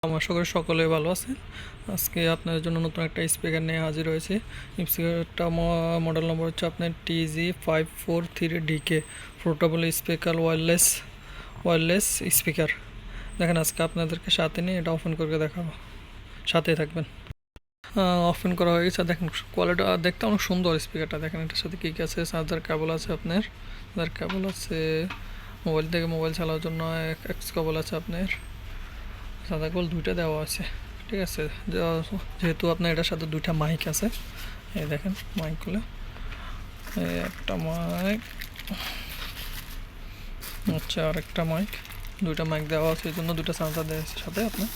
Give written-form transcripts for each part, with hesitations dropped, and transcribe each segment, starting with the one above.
আশা করি সকলেই ভালো আছেন। আজকে আপনাদের জন্য নতুন একটা স্পিকার নিয়ে হাজির হয়েছি। স্পিকারটা মডেল নম্বর হচ্ছে আপনার TG543DK portable speaker wireless speaker. দেখেন আজকে আপনাদেরকে সাথে নিয়ে এটা ওপেন করে দেখাবো, সাথেই থাকবেন। ওপেন করা হয়ে গেছে। দেখেন কোয়ালিটি দেখতে অনেক সুন্দর স্পিকারটা। দেখেন এটার সাথে কী কী আছে, চার্জার কেবল আছে, আপনার চার্জার কেবল আছে, মোবাইল থেকে মোবাইল চালানোর জন্য এক্স কেবল আছে, আপনার সাদা কেবল দুইটা দেওয়া আছে। ঠিক আছে, যেহেতু আপনার এটার সাথে দুইটা মাইক আছে, এই দেখেন মাইকগুলো, একটা মাইক আচ্ছা, আর একটা মাইক, দুইটা মাইক দেওয়া আছে, এই জন্য দুইটা চার্জার দেওয়া আছে সাথে আপনার।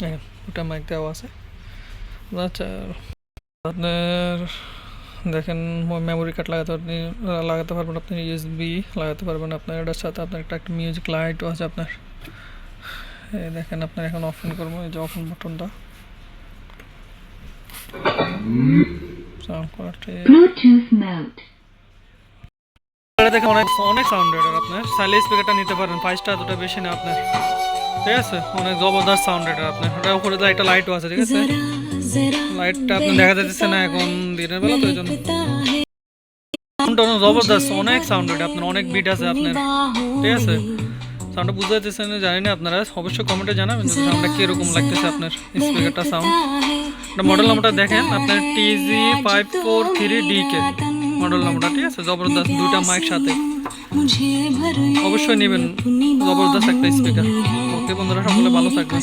দেখেন দুটা মাইক দেওয়া আছে। আচ্ছা, আপনার দেখেন মেমোরি কার্ড লাগাতে পারবেন, আপনি USB লাগাতে পারবেন। আপনার এটার সাথে আপনার একটা মিউজিক লাইটও আছে আপনার। এই দেখেন আপনার এখন অফেন করবো, এই যে অফেন বাটনটা সাউন্ড কোয়ালিটি দেখেন অনেক সাউন্ড রেটার। আপনার চাইলে স্পিকারটা নিতে পারেন, প্রাইসটা এতটা বেশি না আপনার। ঠিক আছে, অনেক জবরদস্ত সাউন্ড রেটার আপনার। ওটার উপরে একটা লাইটও আছে। ঠিক আছে, লাইটটা আপনি দেখা যাচ্ছে না এখন দিনের বেলা, তো এই জন্য সাউন্ডটা অনেক জবরদস্ত, অনেক সাউন্ড রেটার আপনার, অনেক বিট আছে আপনার। ঠিক আছে, সাউন্ডটা বুঝতে পারতেছেন জানি না আপনারা, অবশ্যই কমেন্টে জানাবেন যে সাউন্ডটা কীরকম লাগতেছে আপনার স্পিকারটা সাউন্ড। মডেল নাম্বারটা দেখেন আপনার TG543DK মডেল নাম্বারটা। ঠিক আছে, জবরদস্ত দুইটা মাইক সাথে, অবশ্যই নেবেন, জবরদস্ত একটা স্পিকার। ওকে বন্ধুরা, সকলে ভালো থাকবেন।